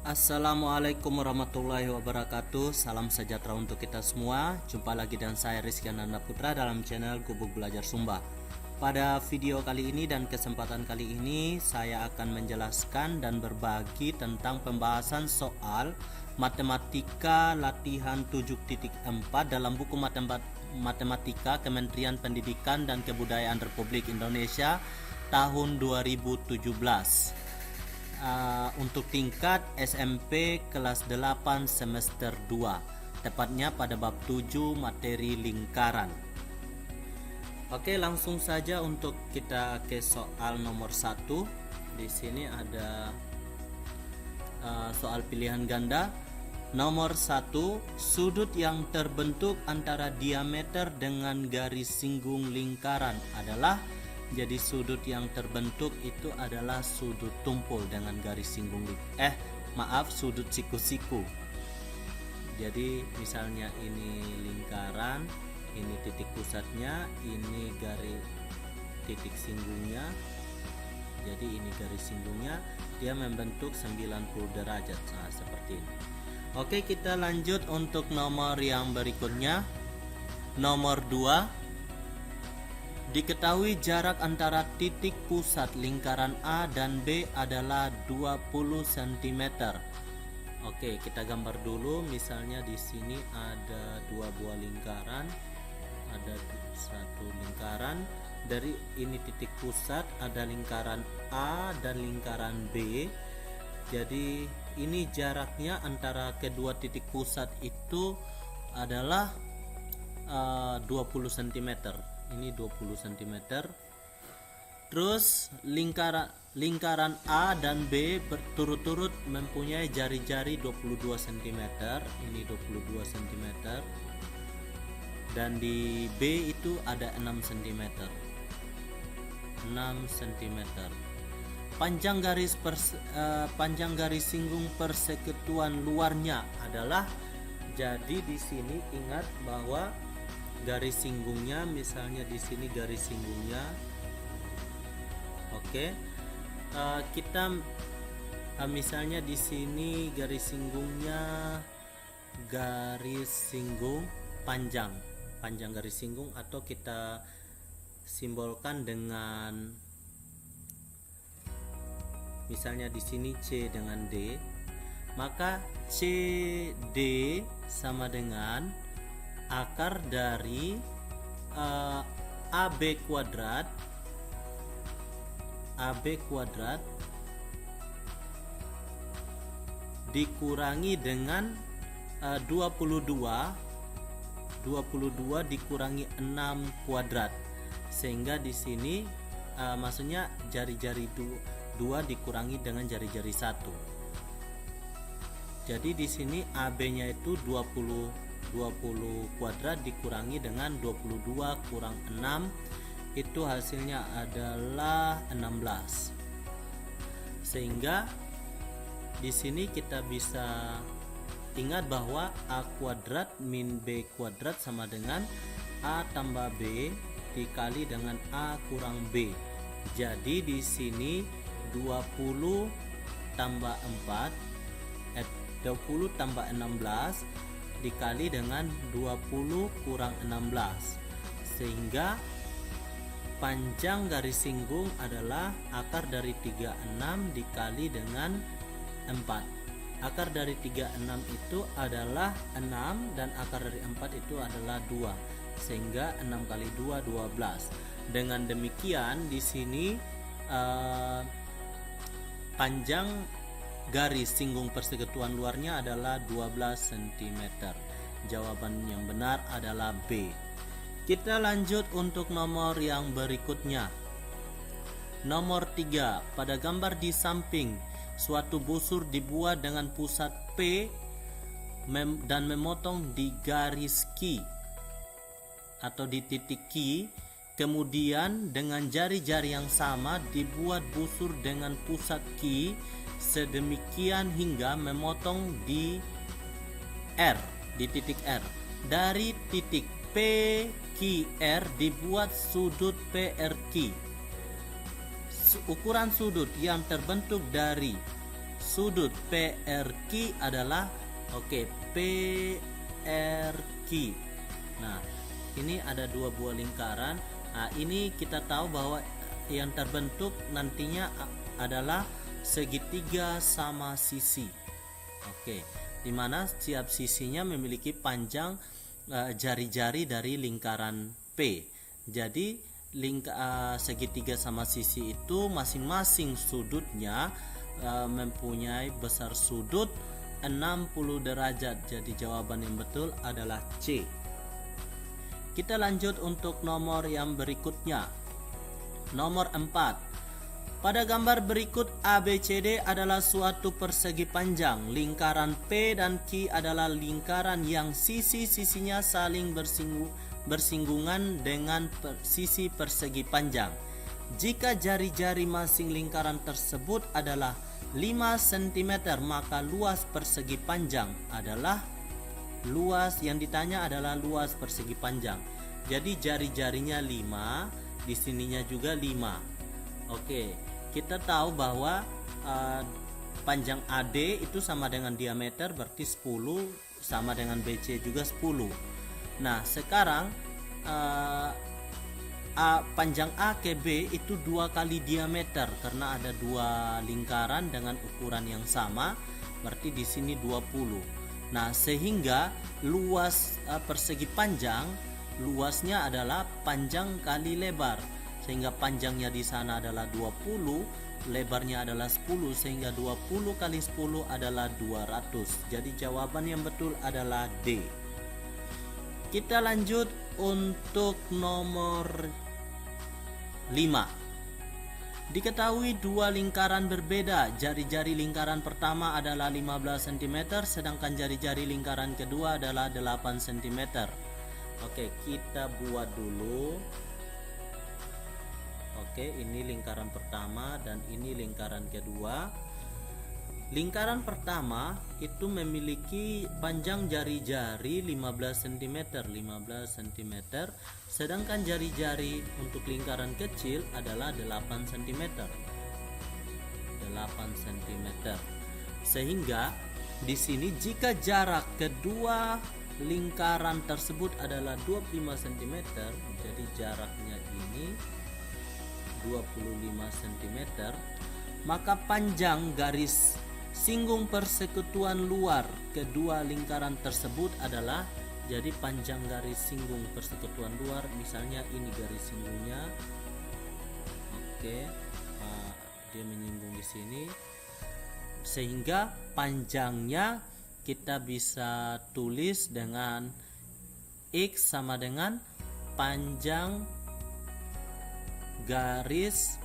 Assalamualaikum warahmatullahi wabarakatuh. Salam sejahtera untuk kita semua. Jumpa lagi dengan saya Rizky Ananda Putra dalam channel Gubuk Belajar Sumba. Pada video kali ini dan kesempatan kali ini saya akan menjelaskan dan berbagi tentang pembahasan soal matematika latihan 7.4 dalam buku matematika Kementerian Pendidikan dan Kebudayaan Republik Indonesia tahun 2017. Untuk tingkat SMP kelas 8 semester 2, tepatnya pada bab 7 materi lingkaran. Oke, langsung saja untuk kita ke soal nomor 1. Di sini ada soal pilihan ganda. Nomor 1, sudut yang terbentuk antara diameter dengan garis singgung lingkaran adalah. Jadi sudut yang terbentuk itu adalah sudut tumpul dengan garis singgung sudut siku-siku. Jadi misalnya ini lingkaran, ini titik pusatnya, ini garis titik singgungnya. Jadi ini garis singgungnya, dia membentuk 90 derajat. Nah, seperti ini. Oke, kita lanjut untuk nomor yang berikutnya. Nomor 2. Diketahui jarak antara titik pusat lingkaran A dan B adalah 20 cm. Oke, kita gambar dulu. Misalnya di sini ada dua buah lingkaran. Ada satu lingkaran. Dari ini titik pusat ada lingkaran A dan lingkaran B. Jadi ini jaraknya antara kedua titik pusat itu adalah 20 cm. Ini 20 cm. Terus lingkaran A dan B berturut-turut mempunyai jari-jari 22 cm. Ini 22 cm. Dan di B itu ada 6 cm. 6 cm. Panjang garis singgung persekutuan luarnya adalah. Jadi di sini ingat bahwa garis singgungnya, misalnya di sini garis singgungnya. Oke, kita misalnya di sini garis singgungnya garis singgung panjang garis singgung, atau kita simbolkan dengan misalnya di sini C dengan D, maka CD sama dengan akar dari AB kuadrat dikurangi dengan 22 dikurangi 6 kuadrat, sehingga di sini maksudnya jari-jari 2 dikurangi dengan jari-jari 1. Jadi di sini AB-nya itu 20 kuadrat dikurangi dengan 22 kurang 6, itu hasilnya adalah 16. Sehingga di sini kita bisa ingat bahwa A kuadrat min B kuadrat sama dengan A tambah B dikali dengan A kurang B. Jadi di sini 20 tambah 16 dikali dengan 20 kurang 16, sehingga panjang garis singgung adalah akar dari 36 dikali dengan 4. Akar dari 36 itu adalah 6 dan akar dari 4 itu adalah 2, sehingga 6 kali 2 12. Dengan demikian di sini panjang garis singgung persekutuan luarnya adalah 12 cm. Jawaban yang benar adalah B. Kita lanjut untuk nomor yang berikutnya. Nomor 3. Pada gambar di samping, suatu busur dibuat dengan pusat P dan memotong di garis Q atau di titik Q. Kemudian dengan jari-jari yang sama dibuat busur dengan pusat Q sedemikian hingga memotong di R, di titik R. Dari titik PQR dibuat sudut PRQ. Ukuran sudut yang terbentuk dari sudut PRQ adalah PRQ. Nah, ini ada dua buah lingkaran. Nah, ini kita tahu bahwa yang terbentuk nantinya adalah segitiga sama sisi. Dimana setiap sisinya memiliki panjang jari-jari dari lingkaran P. Jadi segitiga sama sisi itu masing-masing sudutnya mempunyai besar sudut 60 derajat. Jadi jawaban yang betul adalah C. Kita lanjut untuk nomor yang berikutnya. Nomor 4. Pada gambar berikut ABCD adalah suatu persegi panjang. Lingkaran P dan Q adalah lingkaran yang sisi-sisinya saling bersinggungan dengan sisi persegi panjang. Jika jari-jari masing lingkaran tersebut adalah 5 cm, maka luas persegi panjang adalah yang ditanya adalah luas persegi panjang. Jadi jari-jarinya 5, di sininya juga 5. Kita tahu bahwa panjang AD itu sama dengan diameter, berarti 10, sama dengan BC juga 10. Nah, sekarang panjang A ke B itu 2 kali diameter karena ada 2 lingkaran dengan ukuran yang sama, berarti di sini 20. Nah, sehingga luas persegi panjang, luasnya adalah panjang kali lebar, sehingga panjangnya di sana adalah 20, lebarnya adalah 10, sehingga 20 kali 10 adalah 200. Jadi jawaban yang betul adalah D. Kita lanjut untuk nomor 5. Diketahui dua lingkaran berbeda. Jari-jari lingkaran pertama adalah 15 cm, sedangkan jari-jari lingkaran kedua adalah 8 cm. Kita buat dulu. Ini lingkaran pertama dan ini lingkaran kedua. Lingkaran pertama itu memiliki panjang jari-jari 15 cm, sedangkan jari-jari untuk lingkaran kecil adalah 8 cm. Sehingga di sini jika jarak kedua lingkaran tersebut adalah 25 cm, jadi jaraknya ini 25 cm, maka panjang garis singgung persekutuan luar kedua lingkaran tersebut adalah, jadi panjang garis singgung persekutuan luar, misalnya ini garis singgungnya. Dia menyinggung di sini, sehingga panjangnya kita bisa tulis dengan X sama dengan panjang garis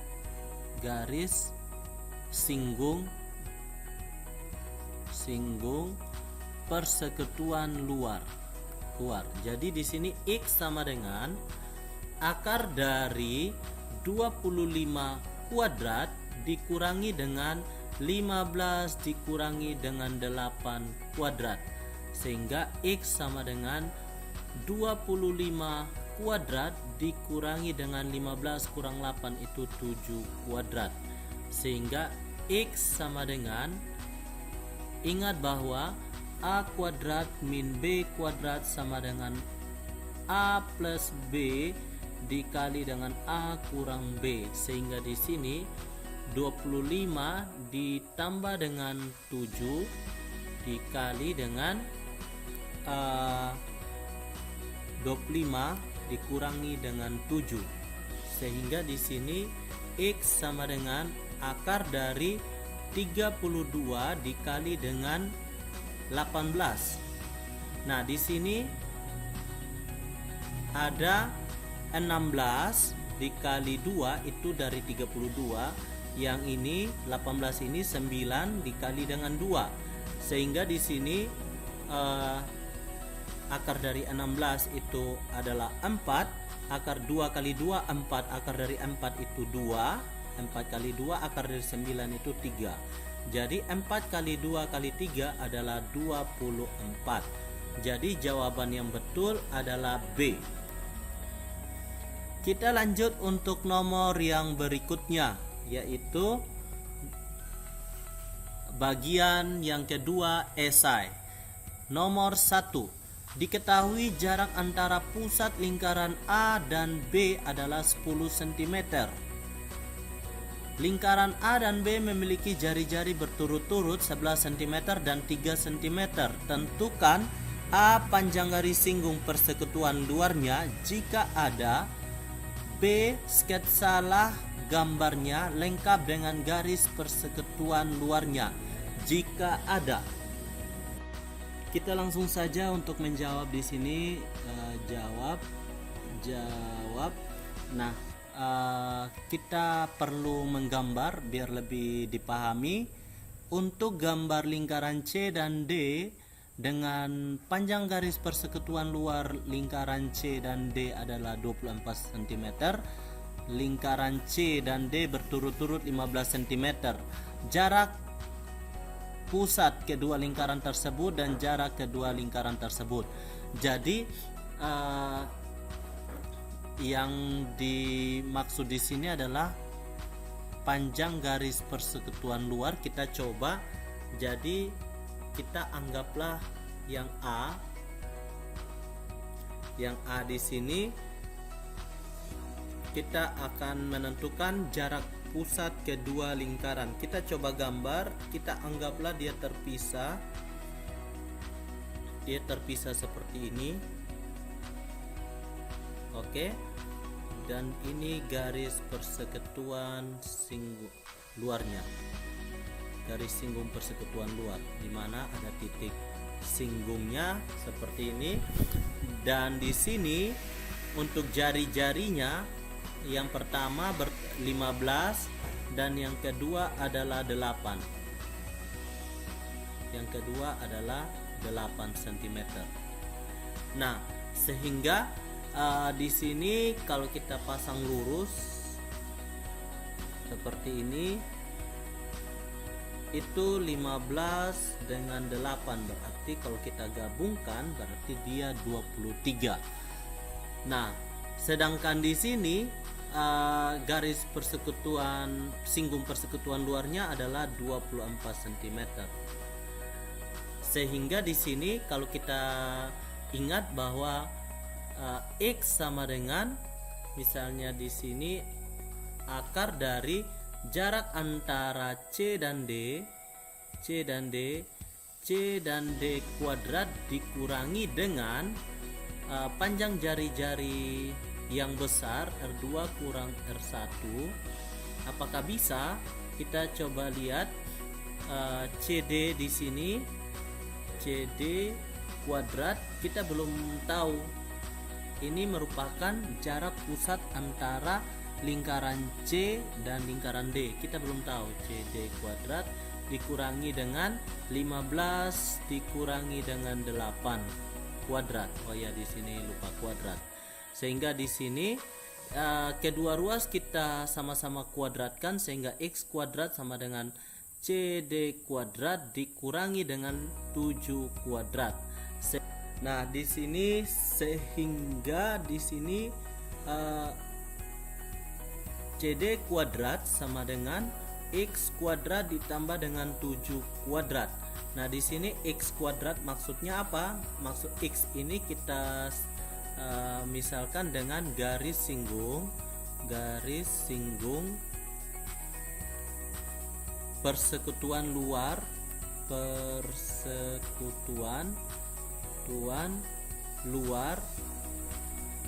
singgung persekutuan luar. Jadi di sini X sama dengan akar dari 25 kuadrat dikurangi dengan 15 dikurangi dengan 8 kuadrat, sehingga X sama dengan 25 kuadrat dikurangi dengan 15 kurang 8 itu 7 kuadrat, sehingga X sama dengan, ingat bahwa A kuadrat min B kuadrat sama dengan A plus B dikali dengan A kurang B, sehingga di sini 25 ditambah dengan 7 dikali dengan 25 dikurangi dengan 7, sehingga di sini X sama dengan akar dari 32 dikali dengan 18. Nah, di sini ada 16 dikali 2 itu dari 32, yang ini 18 ini 9 dikali dengan 2, sehingga di sini akar dari 16 itu adalah 4, akar 2 kali 2 4, akar dari 4 itu 2, 4 kali 2 akar dari 9 itu 3. Jadi 4 kali 2 kali 3 adalah 24. Jadi jawaban yang betul adalah B. Kita lanjut untuk nomor yang berikutnya, yaitu Bagian yang kedua, esai. Nomor 1. Diketahui jarak antara pusat lingkaran A dan B adalah 10 cm. Lingkaran A dan B memiliki jari-jari berturut-turut 11 cm dan 3 cm. Tentukan A panjang garis singgung persekutuan luarnya jika ada. B. Sketsalah gambarnya lengkap dengan garis persekutuan luarnya jika ada. Kita langsung saja untuk menjawab di sini. Jawab. Nah, kita perlu menggambar biar lebih dipahami. Untuk gambar lingkaran C dan D dengan panjang garis persekutuan luar lingkaran C dan D adalah 24 cm. Lingkaran C dan D berturut-turut 15 cm. Jarak pusat kedua lingkaran tersebut dan jarak kedua lingkaran tersebut. Jadi yang dimaksud di sini adalah panjang garis persekutuan luar. Kita coba, jadi kita anggaplah yang A. Yang A di sini kita akan menentukan jarak pusat kedua lingkaran. Kita coba gambar, kita anggaplah dia terpisah. Dia terpisah seperti ini. Oke. Dan ini garis persekutuan singgung luarnya. Garis singgung persekutuan luar di mana ada titik singgungnya seperti ini. Dan di sini untuk jari-jarinya yang pertama 15 dan yang kedua adalah 8. Yang kedua adalah 8 cm. Nah, sehingga di sini kalau kita pasang lurus seperti ini, itu 15 dengan 8, berarti kalau kita gabungkan berarti dia 23. Nah, sedangkan di sini garis persekutuan singgung persekutuan luarnya adalah 24 cm. Sehingga di sini kalau kita ingat bahwa X sama dengan, misalnya di sini akar dari jarak antara C dan D kuadrat dikurangi dengan panjang jari-jari yang besar R2 kurang R1. Apakah bisa? Kita coba lihat CD di sini. CD kuadrat kita belum tahu. Ini merupakan jarak pusat antara lingkaran C dan lingkaran D. Kita belum tahu. CD kuadrat dikurangi dengan 15 dikurangi dengan 8 kuadrat. Oh ya, di sini lupa kuadrat. Sehingga di sini kedua ruas kita sama-sama kuadratkan sehingga X kuadrat sama dengan CD kuadrat dikurangi dengan 7 kuadrat. Nah, di sini sehingga di sini CD kuadrat sama dengan X kuadrat ditambah dengan 7 kuadrat. Nah, di sini X kuadrat maksudnya apa? Maksud X ini kita misalkan dengan garis singgung persekutuan luar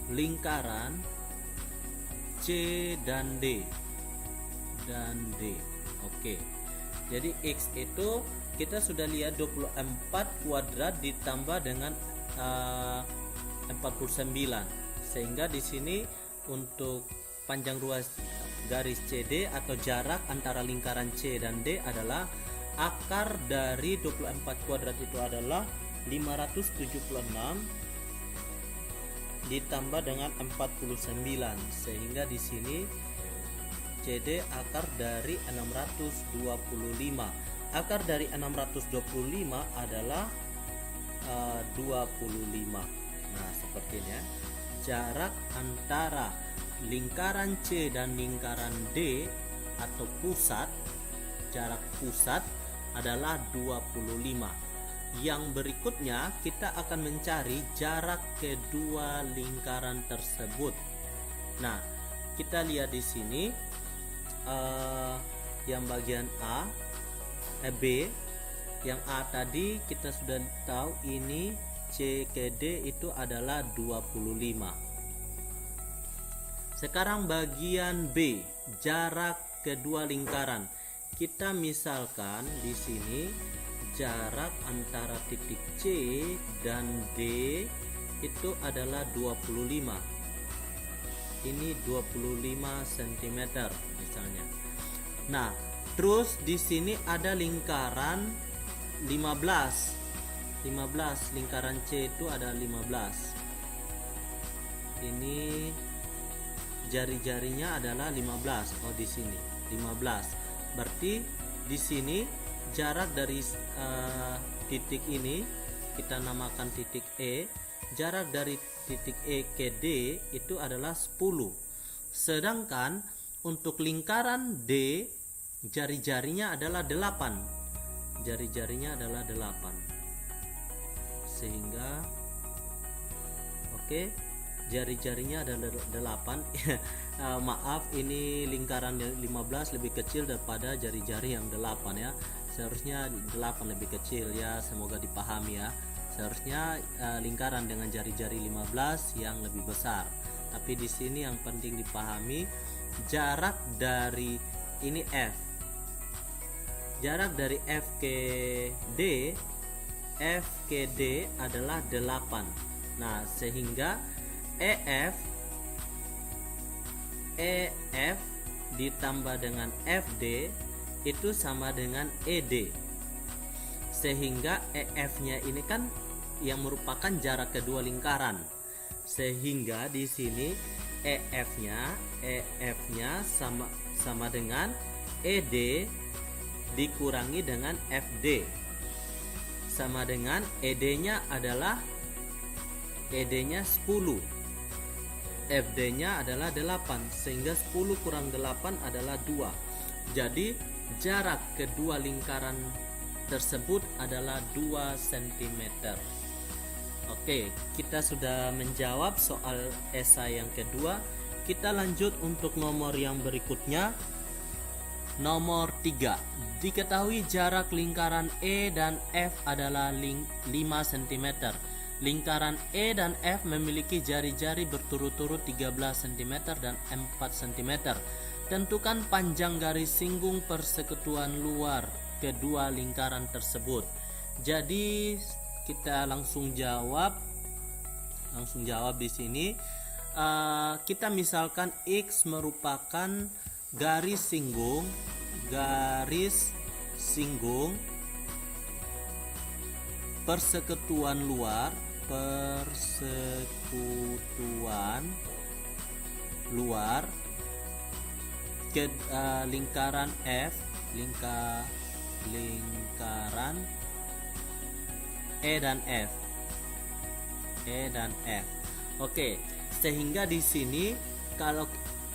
lingkaran C dan D. Oke. Jadi X itu kita sudah lihat 24 kuadrat ditambah dengan 49, sehingga di sini untuk panjang ruas garis CD atau jarak antara lingkaran C dan D adalah akar dari 24 kuadrat itu adalah 576 ditambah dengan 49, sehingga di sini CD akar dari 625. Akar dari 625 adalah 25. Nah, sepertinya jarak antara lingkaran C dan lingkaran D atau pusat, jarak pusat adalah 25. Yang berikutnya kita akan mencari jarak kedua lingkaran tersebut. Nah, kita lihat di sini yang bagian B, yang A tadi kita sudah tahu ini C ke D itu adalah 25. Sekarang bagian B, jarak kedua lingkaran. Kita misalkan di sini jarak antara titik C dan D itu adalah 25. Ini 25 cm misalnya. Nah, terus di sini ada lingkaran 15. Lingkaran C itu ada 15. Ini jari-jarinya adalah 15. Oh, di sini 15. Berarti di sini jarak dari titik ini kita namakan titik E. Jarak dari titik E ke D itu adalah 10. Sedangkan untuk lingkaran D jari-jarinya adalah 8. Jari-jarinya adalah 8. Sehingga jari-jarinya adalah 8. Maaf, ini lingkaran 15 lebih kecil daripada jari-jari yang 8 ya. Seharusnya 8 lebih kecil ya, semoga dipahami ya. Seharusnya lingkaran dengan jari-jari 15 yang lebih besar. Tapi di sini yang penting dipahami jarak dari ini F. Jarak dari F ke D adalah 8. Nah, sehingga EF ditambah dengan FD itu sama dengan ED. Sehingga EF-nya ini kan yang merupakan jarak kedua lingkaran. Sehingga di sini EF-nya sama dengan ED dikurangi dengan FD. Sama dengan ED-nya adalah 10. FD-nya adalah 8, sehingga 10 kurang 8 adalah 2. Jadi jarak kedua lingkaran tersebut adalah 2 cm. Oke, kita sudah menjawab soal esai yang kedua. Kita lanjut untuk nomor yang berikutnya. Nomor 3. Diketahui jarak lingkaran E dan F adalah 5 cm. Lingkaran E dan F memiliki jari-jari berturut-turut 13 cm dan 4 cm. Tentukan panjang garis singgung persekutuan luar kedua lingkaran tersebut. Jadi kita langsung jawab di sini. Kita misalkan X merupakan garis singgung persekutuan luar ke lingkaran F, lingkaran E dan F. Oke, sehingga di sini kalau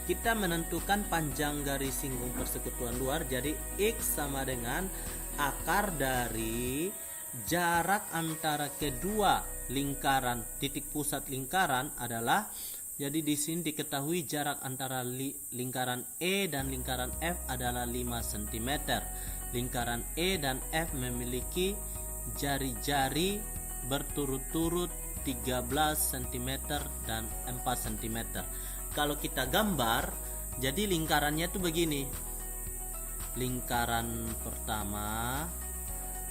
kita menentukan panjang garis singgung persekutuan luar, jadi X sama dengan akar dari jarak antara kedua lingkaran, titik pusat lingkaran adalah, jadi di sini diketahui jarak antara lingkaran E dan lingkaran F adalah 5 cm. Lingkaran E dan F memiliki jari-jari berturut-turut 13 cm dan 4 cm. Kalau kita gambar, jadi lingkarannya itu begini. Lingkaran pertama,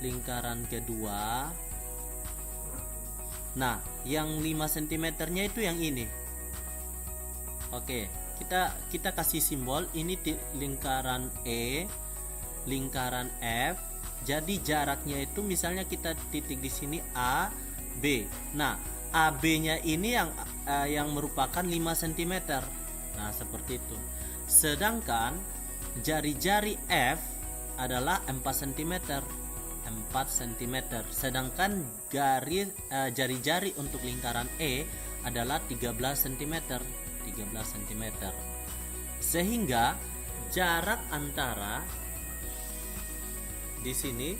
lingkaran kedua. Nah, yang 5 cm-nya itu yang ini. Oke, kita kasih simbol ini lingkaran E, lingkaran F. Jadi jaraknya itu misalnya kita titik di sini A, B. Nah, AB-nya ini yang merupakan 5 cm. Nah, seperti itu. Sedangkan jari-jari F adalah 4 cm. 4 cm. Sedangkan jari-jari untuk lingkaran E adalah 13 cm. 13 cm. Sehingga jarak antara di sini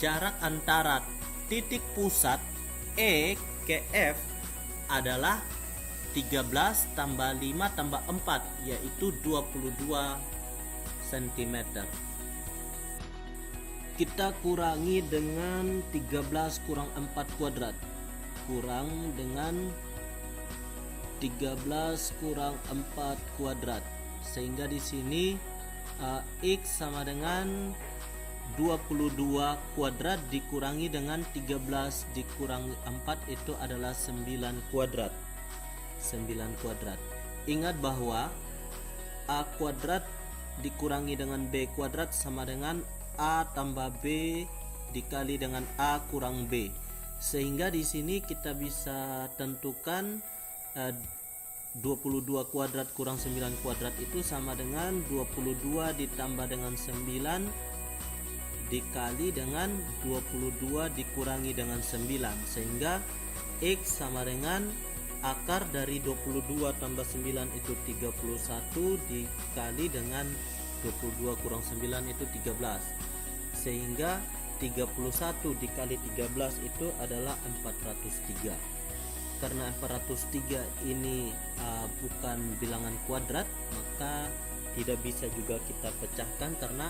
jarak antara titik pusat E ke F adalah 13 tambah 5 tambah 4, yaitu 22 cm. Kita kurangi dengan 13 kurang 4 kuadrat, kurang dengan 13 kurang 4 kuadrat, sehingga di sini X sama dengan 22 kuadrat dikurangi dengan 13 dikurangi 4 itu adalah 9 kuadrat. 9 kuadrat. Ingat bahwa A kuadrat dikurangi dengan B kuadrat sama dengan A tambah B dikali dengan A kurang B. Sehingga di sini kita bisa tentukan 22 kuadrat kurang 9 kuadrat itu sama dengan 22 ditambah dengan 9 dikali dengan 22 dikurangi dengan 9, sehingga X sama dengan akar dari 22 tambah 9 itu 31 dikali dengan 22 kurang 9 itu 13, sehingga 31 dikali 13 itu adalah 403. Karena 403 ini bukan bilangan kuadrat, maka tidak bisa juga kita pecahkan karena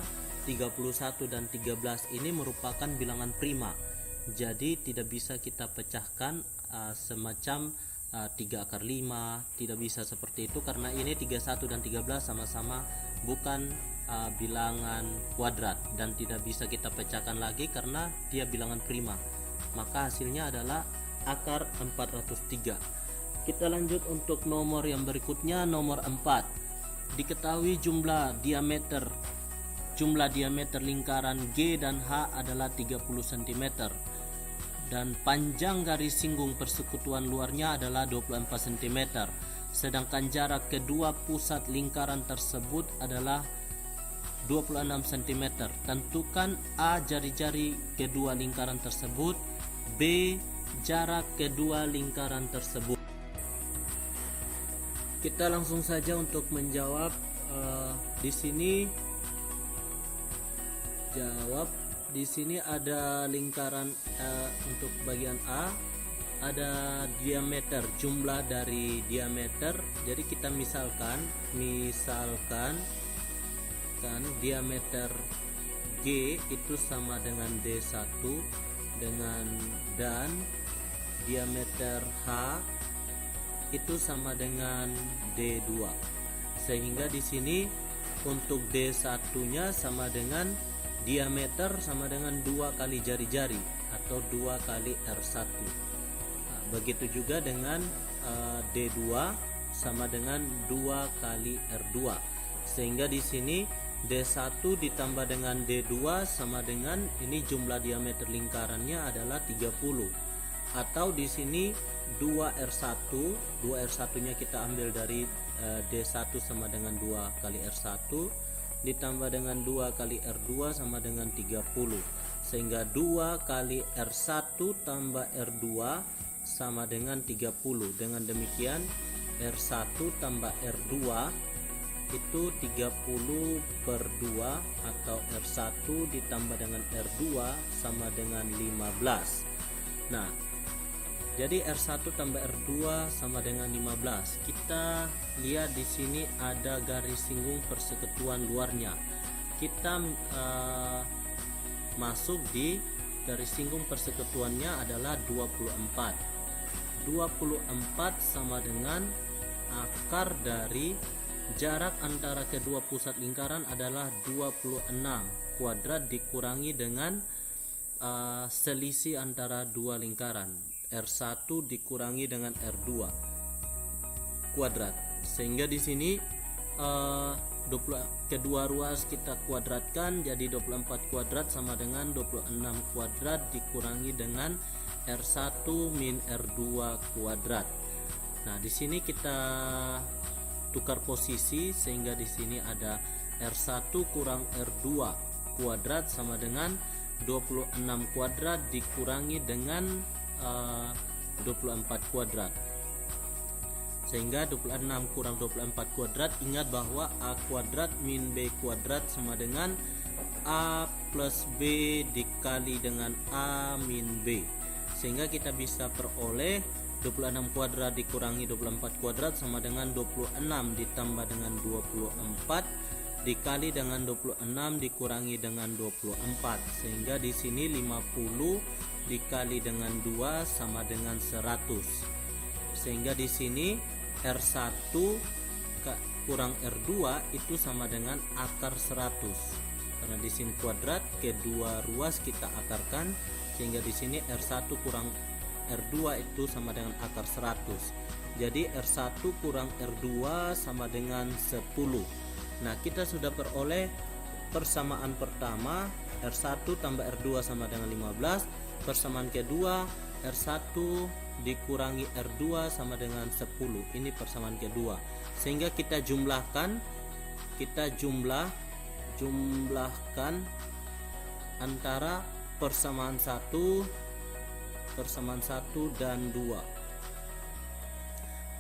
31 dan 13 ini merupakan bilangan prima. Jadi tidak bisa kita pecahkan semacam 3 akar 5, tidak bisa seperti itu karena ini 31 dan 13 sama-sama bukan bilangan kuadrat dan tidak bisa kita pecahkan lagi karena dia bilangan prima. Maka hasilnya adalah akar 403. Kita lanjut untuk nomor yang berikutnya, nomor 4. Diketahui jumlah diameter lingkaran G dan H adalah 30 cm dan panjang garis singgung persekutuan luarnya adalah 24 cm, sedangkan jarak kedua pusat lingkaran tersebut adalah 26 cm. Tentukan A jari-jari kedua lingkaran tersebut, B jarak kedua lingkaran tersebut. Kita langsung saja untuk menjawab. Di sini ada lingkaran untuk bagian A ada diameter, jumlah dari diameter. Jadi kita misalkan kan diameter G itu sama dengan D1 dan diameter H itu sama dengan D2, sehingga di sini untuk D1-nya sama dengan diameter sama dengan 2 kali jari-jari atau 2 kali R1. Begitu juga dengan D2 sama dengan 2 kali R2, sehingga di sini D1 ditambah dengan D2 sama dengan ini jumlah diameter lingkarannya adalah 30, atau di sini 2R1 nya kita ambil dari D1 sama dengan 2 kali R1 ditambah dengan 2 kali R2 sama dengan 30, sehingga 2 kali R1 tambah R2 sama dengan 30. Dengan demikian R1 tambah R2 itu 30 per 2 atau R1 ditambah dengan R2 sama dengan 15. Nah, jadi R1 tambah R2 sama dengan 15. Kita lihat di sini ada garis singgung persekutuan luarnya. Kita masuk di garis singgung persekutuannya adalah 24. 24 sama dengan akar dari jarak antara kedua pusat lingkaran adalah 26 kuadrat dikurangi dengan selisih antara dua lingkaran, R1 dikurangi dengan R2 kuadrat, sehingga di sini kedua ruas kita kuadratkan jadi 24 kuadrat sama dengan 26 kuadrat dikurangi dengan R1 min R2 kuadrat. Nah, di sini kita tukar posisi sehingga di sini ada R1 kurang R2 kuadrat sama dengan 26 kuadrat dikurangi dengan 24 kuadrat, sehingga 26 kurang 24 kuadrat, ingat bahwa A kuadrat min B kuadrat sama dengan A plus B dikali dengan A min B, sehingga kita bisa peroleh 26 kuadrat dikurangi 24 kuadrat sama dengan 26 ditambah dengan 24 dikali dengan 26 dikurangi dengan 24, sehingga di sini 50 dikali dengan 2 sama dengan 100. Sehingga di sini R1 kurang R2 itu sama dengan akar 100. Karena di sini kuadrat, kedua ruas kita akarkan, sehingga di sini R1 kurang R2 itu sama dengan akar 100. Jadi R1 kurang R2 sama dengan 10. Nah, kita sudah peroleh persamaan pertama, R1 tambah R2 sama dengan 15. Persamaan kedua, R1 dikurangi R2 sama dengan 10. Ini persamaan kedua. Sehingga kita jumlahkan, jumlahkan antara persamaan 1 dan 2.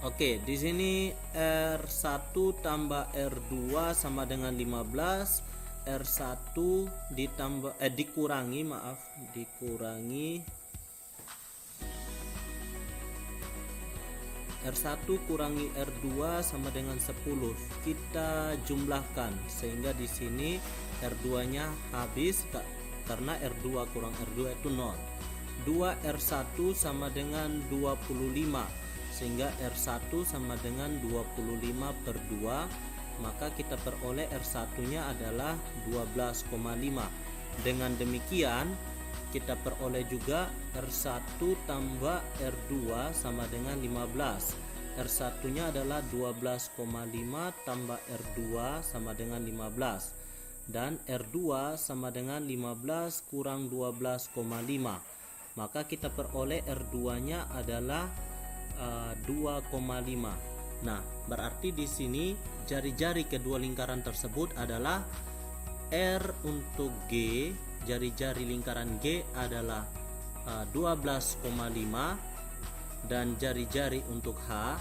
Oke, di sini R1 tambah R2 sama dengan 15. R1 dikurangi R1 kurangi R2 sama dengan 10. Kita jumlahkan, sehingga di sini R2-nya habis karena R2 kurang R2 itu 0. 2R1 sama dengan 25, sehingga R1 sama dengan 25 per 2, maka kita peroleh R1-nya adalah 12,5. Dengan demikian kita peroleh juga R1 tambah R2 sama dengan 15. R1 nya adalah 12,5 tambah R2 sama dengan 15, dan R2 sama dengan 15 kurang 12,5, maka kita peroleh R2 nya adalah 2,5. Nah, berarti di sini jari-jari kedua lingkaran tersebut adalah R untuk G, jari-jari lingkaran G adalah 12,5, dan jari-jari untuk H,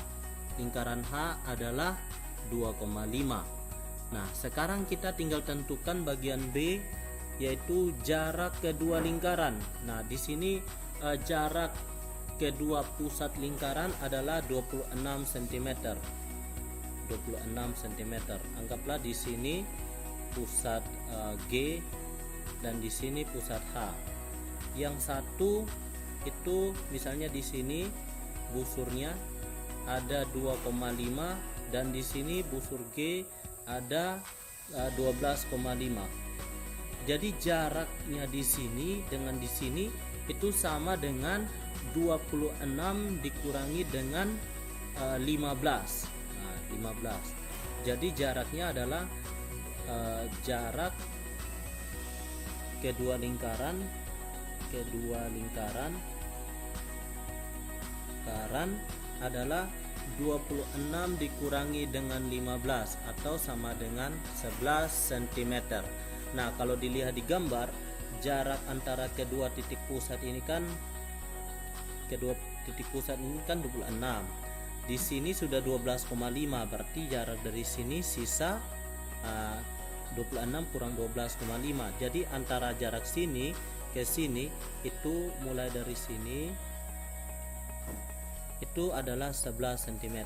lingkaran H adalah 2,5. Nah, sekarang kita tinggal tentukan bagian B, yaitu jarak kedua lingkaran. Nah, di sini jarak kedua pusat lingkaran adalah 26 cm. 26 cm. Anggaplah di sini pusat G dan di sini pusat H. Yang satu itu misalnya di sini busurnya ada 2,5 dan di sini busur G ada 12,5. Jadi jaraknya di sini dengan di sini itu sama dengan 26 dikurangi dengan 15. Nah, 15. Jadi jaraknya adalah jarak kedua lingkaran adalah 26 dikurangi dengan 15 atau sama dengan 11 cm. Nah, kalau dilihat di gambar, jarak antara kedua titik pusat ini kan 26. Di sini sudah 12,5, berarti jarak dari sini sisa 26 kurang 12,5. Jadi antara jarak sini ke sini itu mulai dari sini itu adalah 11 cm,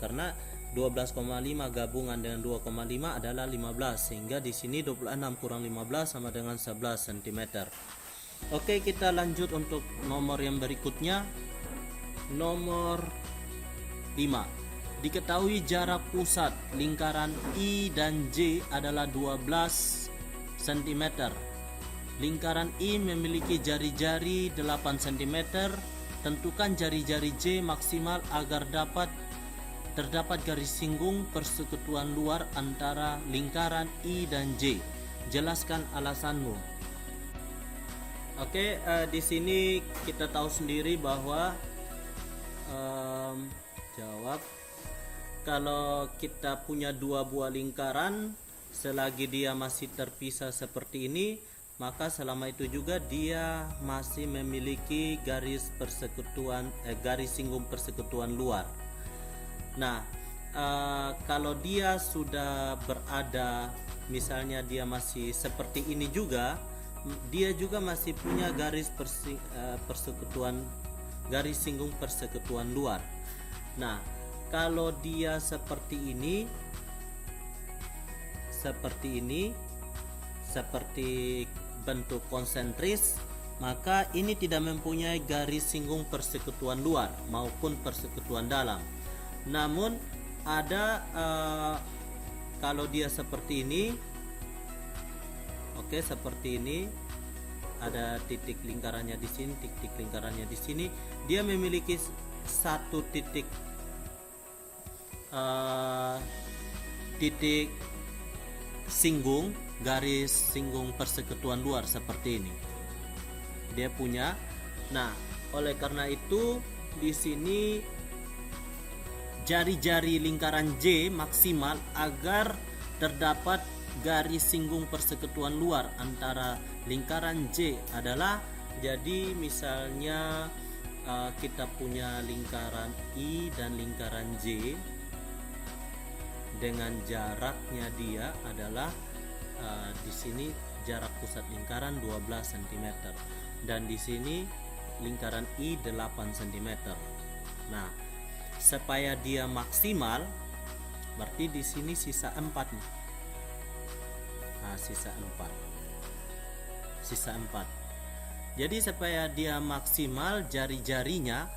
karena 12,5 gabungan dengan 2,5 adalah 15, sehingga di sini 26 kurang 15 sama dengan 11 cm. Oke, kita lanjut untuk nomor yang berikutnya. Nomor 5. Diketahui jarak pusat lingkaran I dan J adalah 12 cm. Lingkaran I memiliki jari-jari 8 cm. Tentukan jari-jari J maksimal agar terdapat garis singgung persekutuan luar antara lingkaran I dan J. Jelaskan alasanmu. Oke, di sini kita tahu sendiri bahwa jawab, kalau kita punya dua buah lingkaran, selagi dia masih terpisah seperti ini, maka selama itu juga dia masih memiliki garis singgung persekutuan luar. Nah, kalau dia sudah berada, misalnya dia masih seperti ini juga, dia juga masih punya garis persekutuan, garis singgung persekutuan luar. Nah, kalau dia seperti ini, seperti bentuk konsentris, maka ini tidak mempunyai garis singgung persekutuan luar maupun persekutuan dalam. Namun ada kalau dia seperti ini, oke, seperti ini, ada titik lingkarannya di sini, titik lingkarannya di sini, dia memiliki satu titik singgung, garis singgung persekutuan luar seperti ini dia punya. Nah, oleh karena itu di sini jari-jari lingkaran J maksimal agar terdapat garis singgung persekutuan luar antara lingkaran J adalah, jadi misalnya kita punya lingkaran I dan lingkaran J dengan jaraknya dia adalah di sini jarak pusat lingkaran 12 cm dan di sini lingkaran I 8 cm. Nah, supaya dia maksimal berarti di sini sisa 4 nih. Nah, sisa 4. Jadi supaya dia maksimal, jari-jarinya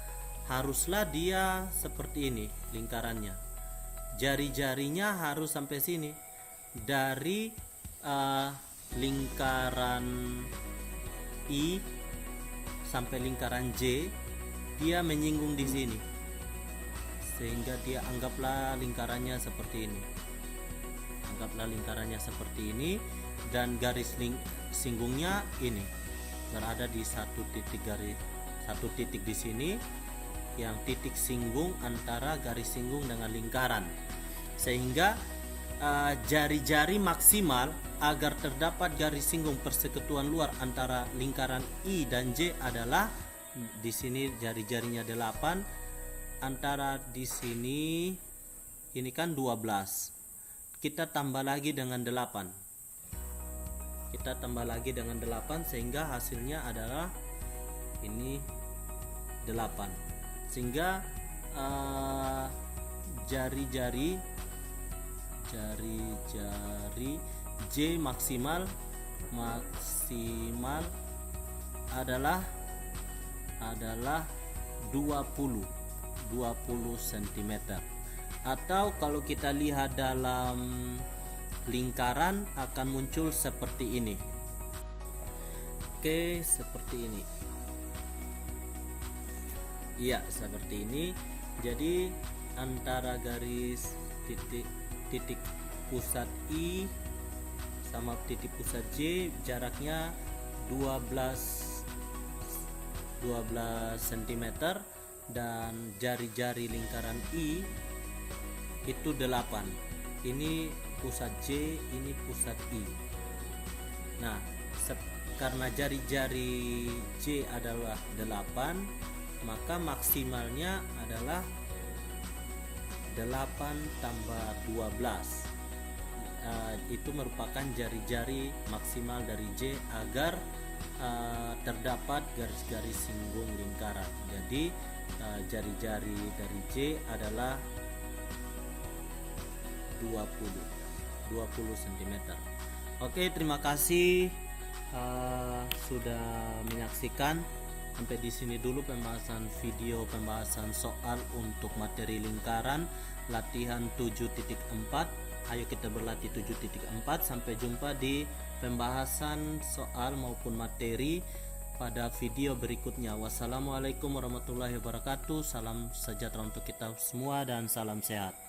haruslah dia seperti ini lingkarannya. Jari-jarinya harus sampai sini. Dari lingkaran I sampai lingkaran J, dia menyinggung di sini. Sehingga dia anggaplah lingkarannya seperti ini. Dan garis singgungnya ini berada di satu titik di sini, yang titik singgung antara garis singgung dengan lingkaran. Sehingga jari-jari maksimal agar terdapat garis singgung persekutuan luar antara lingkaran I dan J adalah di sini jari-jarinya 8, antara di sini ini kan 12. Kita tambah lagi dengan 8. Sehingga hasilnya adalah ini 8. Sehingga jari-jari J maksimal adalah 20 cm. Atau kalau kita lihat dalam lingkaran akan muncul seperti ini. Oke, seperti ini. Iya, seperti ini. Jadi antara garis titik pusat I sama titik pusat J jaraknya 12 cm dan jari-jari lingkaran I itu 8. Ini pusat J, ini pusat I. Nah, karena jari-jari J adalah 8, maka maksimalnya adalah 8 tambah 12. Itu merupakan jari-jari maksimal dari J agar terdapat garis-garis singgung lingkaran. Jadi jari-jari dari J adalah 20 cm. Oke, terima kasih sudah menyaksikan. Sampai di sini dulu pembahasan soal untuk materi lingkaran latihan 7.4. Ayo kita berlatih 7.4. Sampai jumpa di pembahasan soal maupun materi pada video berikutnya. Wassalamualaikum warahmatullahi wabarakatuh. Salam sejahtera untuk kita semua dan salam sehat.